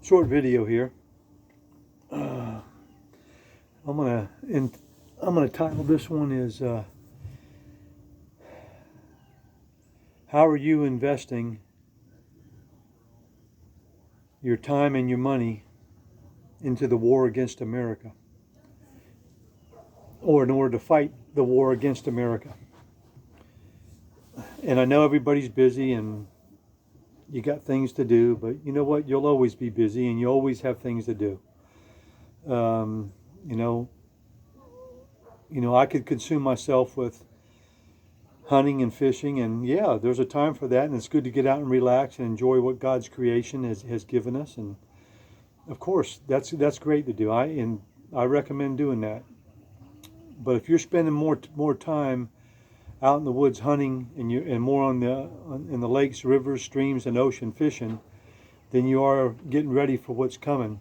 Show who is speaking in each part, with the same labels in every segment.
Speaker 1: short video here. I'm gonna title this one is how are you investing your time and your money into the war against America, or in order to fight the war against America? And I know everybody's busy and you got things to do, but you know what? You'll always be busy and you always have things to do. I could consume myself with hunting and fishing, and yeah, there's a time for that, and it's good to get out and relax and enjoy what God's creation has given us. And of course, that's great to do. I recommend doing that. But if you're spending more time out in the woods hunting and more in the lakes, rivers, streams, and ocean fishing than you are getting ready for what's coming,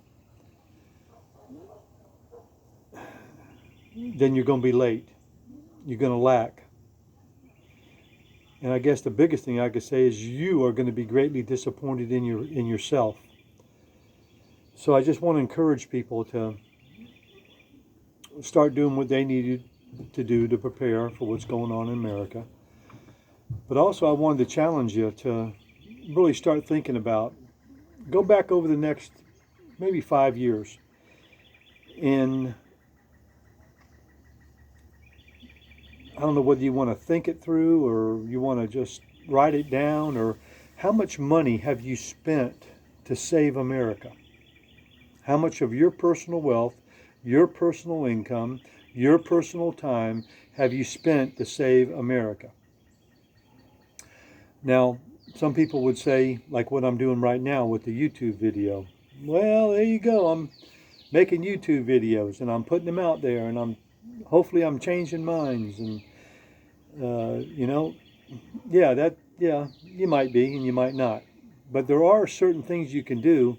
Speaker 1: then you're going to be late. You're going to lack. And I guess the biggest thing I could say is you are going to be greatly disappointed in yourself. So I just want to encourage people to start doing what they needed to do to prepare for what's going on in America. But also I wanted to challenge you to really start thinking about, go back over the next maybe 5 years, and I don't know whether you want to think it through or you want to just write it down, or how much money have you spent to save America? How much of your personal wealth, your personal income, your personal time have you spent to save America? Now, some people would say, like what I'm doing right now with the YouTube video, well, there you go, I'm making YouTube videos and I'm putting them out there, and hopefully I'm changing minds, and you might be and you might not. But there are certain things you can do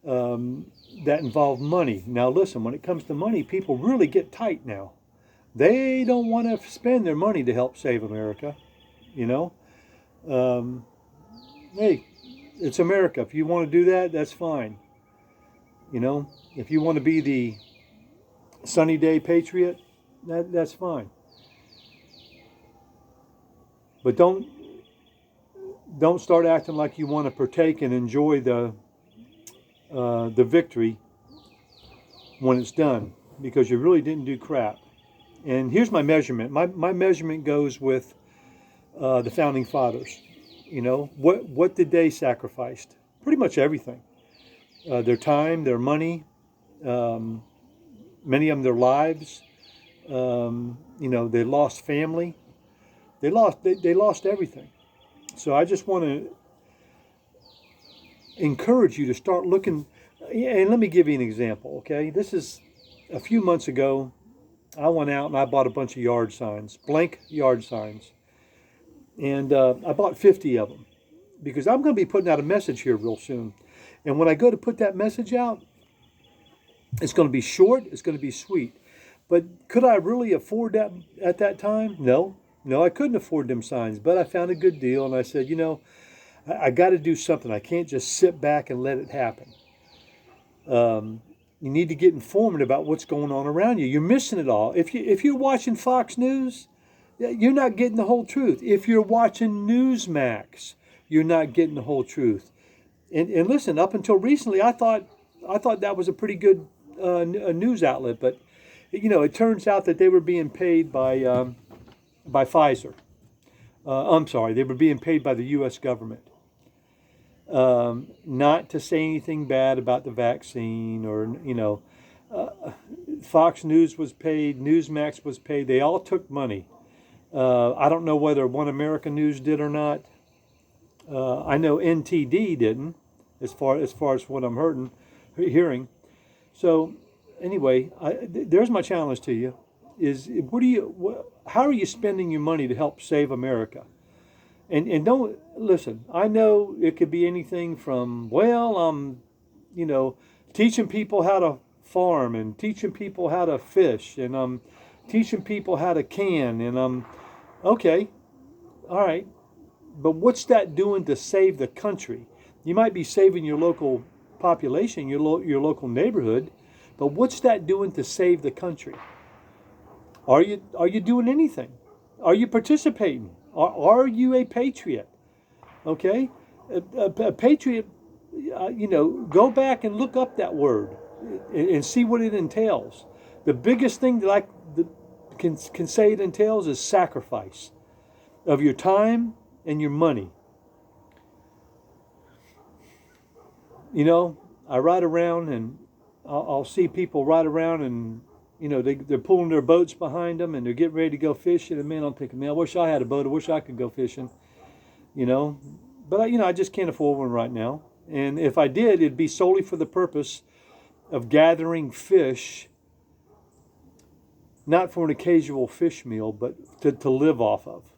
Speaker 1: that involve money. Now listen, when it comes to money, people really get tight now. They don't want to spend their money to help save America. Hey, it's America. If you want to do that, that's fine. If you want to be the sunny day patriot, that's fine. But don't start acting like you want to partake and enjoy the victory when it's done, because you really didn't do crap. And here's my measurement. My measurement goes with the founding fathers. What did they sacrifice? Pretty much everything. Their time, their money, many of them their lives. They lost family. They lost everything. So I just want to encourage you to start looking. And let me give you an example, okay? This is a few months ago. I went out and I bought a bunch of yard signs, blank yard signs. And I bought 50 of them because I'm going to be putting out a message here real soon. And when I go to put that message out, it's going to be short, it's going to be sweet. But could I really afford that at that time? No, I couldn't afford them signs. But I found a good deal, and I said, I got to do something. I can't just sit back and let it happen. You need to get informed about what's going on around you. You're missing it all. If you're watching Fox News, you're not getting the whole truth. If you're watching Newsmax, you're not getting the whole truth. And listen, up until recently, I thought that was a pretty good a news outlet, but it turns out that they were being paid by Pfizer. I'm sorry, they were being paid by the U.S. government. Not to say anything bad about the vaccine, or Fox News was paid, Newsmax was paid. They all took money. I don't know whether One American News did or not. I know NTD didn't, as far as what I'm hearing. So anyway, there's my challenge to you: is how are you spending your money to help save America? And don't listen. I know it could be anything from teaching people how to farm, and teaching people how to fish, and I'm teaching people how to can, and I'm okay, all right. But what's that doing to save the country? You might be saving your local population, your local neighborhood, but what's that doing to save the country? Are you doing anything? Are you participating? Are you a patriot? Okay, a patriot. Go back and look up that word and see what it entails. The biggest thing that I can say it entails is sacrifice of your time and your money. I ride around and I'll see people ride around and they're pulling their boats behind them and they're getting ready to go fishing. And man, I'm thinking, man, I wish I had a boat. I wish I could go fishing. But I just can't afford one right now. And if I did, it'd be solely for the purpose of gathering fish, not for an occasional fish meal, but to live off of,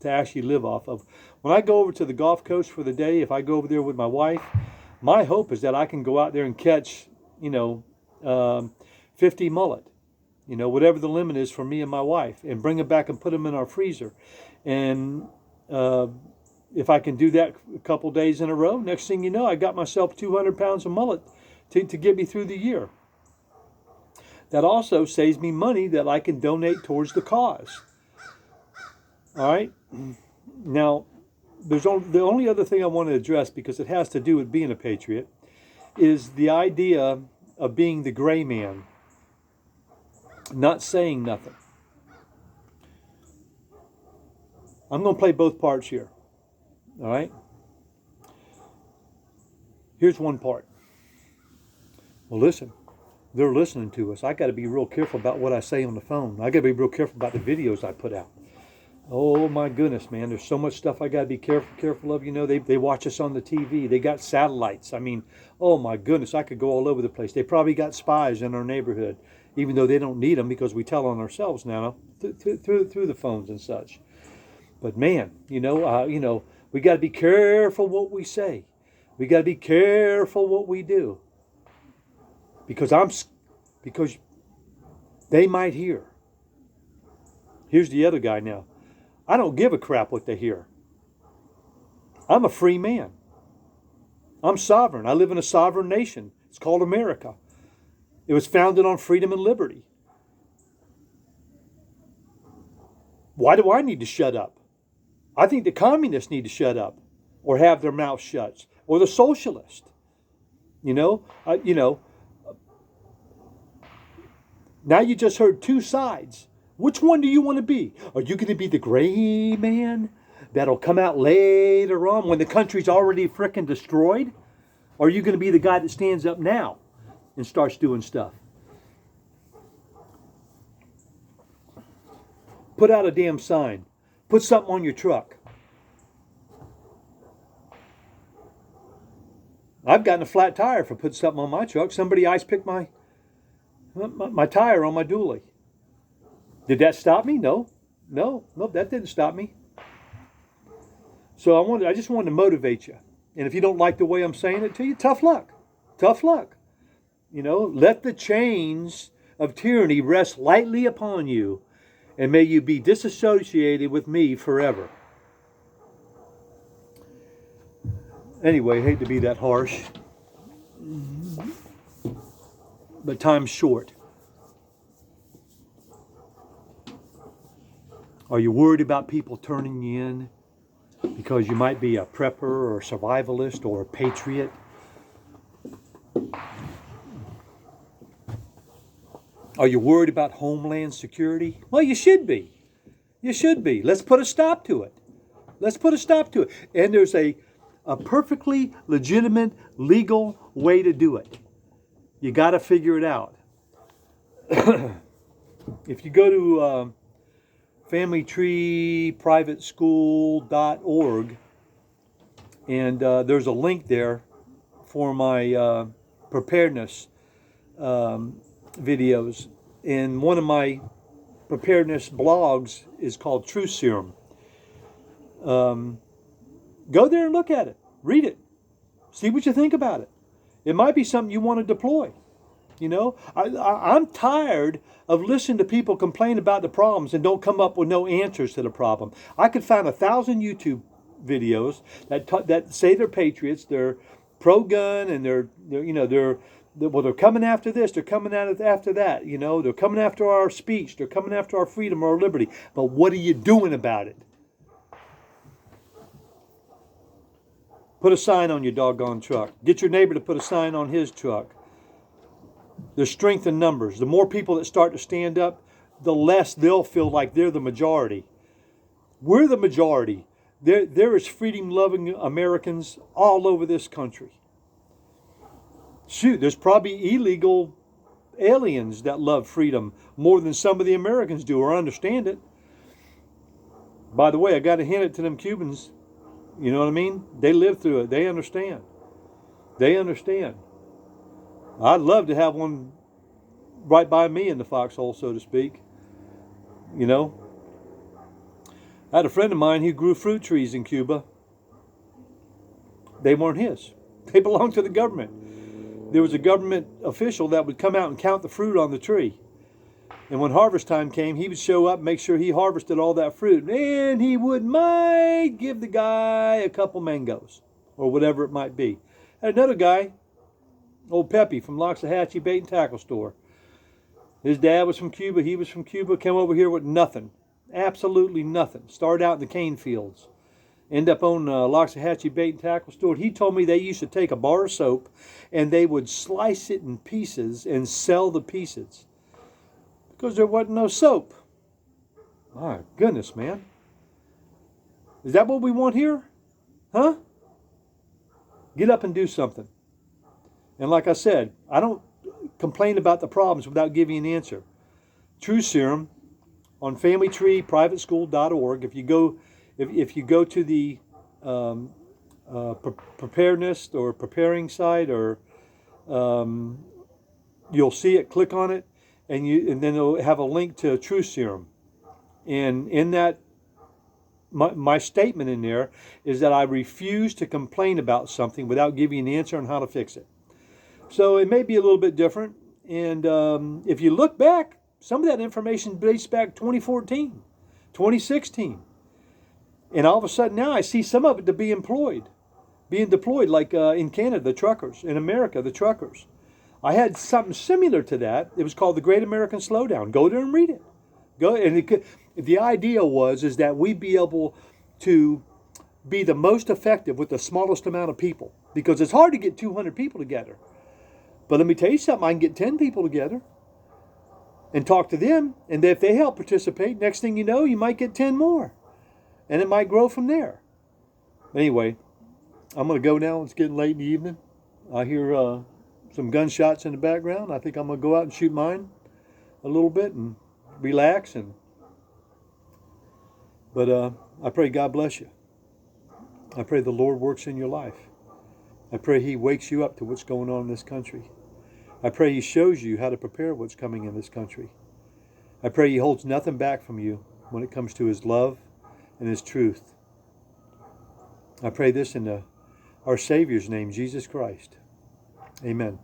Speaker 1: to actually live off of. When I go over to the Gulf Coast for the day, if I go over there with my wife, my hope is that I can go out there and catch, 50 mullet, whatever the limit is for me and my wife, and bring them back and put them in our freezer. And if I can do that a couple days in a row, next thing you know, I got myself 200 pounds of mullet to get me through the year. That also saves me money that I can donate towards the cause. All right? Now, the only other thing I want to address, because it has to do with being a patriot, is the idea of being the gray man, not saying nothing. I'm going to play both parts here. All right? Here's one part. Well, listen, they're listening to us. I got to be real careful about what I say on the phone. I got to be real careful about the videos I put out. Oh my goodness, man! There's so much stuff I got to be careful of. They watch us on the TV. They got satellites. I mean, oh my goodness, I could go all over the place. They probably got spies in our neighborhood, even though they don't need them because we tell on ourselves now through the phones and such. But man, we got to be careful what we say. We got to be careful what we do, because they might hear. Here's the other guy now. I don't give a crap what they hear. I'm a free man. I'm sovereign. I live in a sovereign nation. It's called America. It was founded on freedom and liberty. Why do I need to shut up? I think the communists need to shut up or have their mouths shut, or the socialists. Now you just heard two sides. Which one do you want to be? Are you going to be the gray man that'll come out later on when the country's already frickin' destroyed? Or are you going to be the guy that stands up now and starts doing stuff? Put out a damn sign. Put something on your truck. I've gotten a flat tire for putting something on my truck. Somebody ice picked my tire on my dually. Did that stop me? No, that didn't stop me. So I just wanted to motivate you. And if you don't like the way I'm saying it to you, tough luck. Tough luck. Let the chains of tyranny rest lightly upon you, and may you be disassociated with me forever. Anyway, I hate to be that harsh, but time's short. Are you worried about people turning you in because you might be a prepper or a survivalist or a patriot? Are you worried about homeland security? Well, you should be. You should be. Let's put a stop to it. Let's put a stop to it. And there's a perfectly legitimate, legal way to do it. You got to figure it out. If you go to familytreeprivateschool.org, and there's a link there for my preparedness videos. And one of my preparedness blogs is called Truth Serum. Go there and look at it. Read it. See what you think about it. It might be something you want to deploy. I'm tired of listening to people complain about the problems and don't come up with no answers to the problem. I could find 1,000 YouTube videos that say they're patriots, they're pro-gun, and they're coming after this, they're coming after that, they're coming after our speech, they're coming after our freedom, our liberty. But what are you doing about it? Put a sign on your doggone truck. Get your neighbor to put a sign on his truck. There's strength in numbers. The more people that start to stand up, the less they'll feel like they're the majority. We're the majority. There is freedom-loving Americans all over this country. Shoot, there's probably illegal aliens that love freedom more than some of the Americans do or understand it. By the way, I got to hand it to them Cubans. You know what I mean? They live through it. They understand. They understand. I'd love to have one right by me in the foxhole, so to speak. I had a friend of mine who grew fruit trees in Cuba. They weren't his. They belonged to the government. There was a government official that would come out and count the fruit on the tree. And when harvest time came, he would show up, make sure he harvested all that fruit. And he might give the guy a couple mangoes or whatever it might be. And another guy, old Peppy from Loxahatchee Bait and Tackle Store. His dad was from Cuba. He was from Cuba. Came over here with nothing. Absolutely nothing. Started out in the cane fields. Ended up owning Loxahatchee Bait and Tackle Store. He told me they used to take a bar of soap and they would slice it in pieces and sell the pieces. Because there wasn't no soap. My goodness, man. Is that what we want here? Huh? Get up and do something. And like I said, I don't complain about the problems without giving an answer. True Serum on familytreeprivateschool.org. If you go to the preparedness or preparing site, or you'll see it. Click on it, and then it'll have a link to True Serum. And in that, my statement in there is that I refuse to complain about something without giving an answer on how to fix it. So it may be a little bit different. And if you look back, some of that information dates back 2014, 2016. And all of a sudden now I see some of it to be being deployed, like in Canada, the truckers. In America, the truckers. I had something similar to that. It was called the Great American Slowdown. Go there and read it. The idea is that we'd be able to be the most effective with the smallest amount of people. Because it's hard to get 200 people together. But let me tell you something, I can get 10 people together and talk to them. And if they help participate, next thing you know, you might get 10 more. And it might grow from there. Anyway, I'm going to go now. It's getting late in the evening. I hear some gunshots in the background. I think I'm going to go out and shoot mine a little bit and relax. But I pray God bless you. I pray the Lord works in your life. I pray He wakes you up to what's going on in this country. I pray He shows you how to prepare what's coming in this country. I pray He holds nothing back from you when it comes to His love and His truth. I pray this in our Savior's name, Jesus Christ. Amen.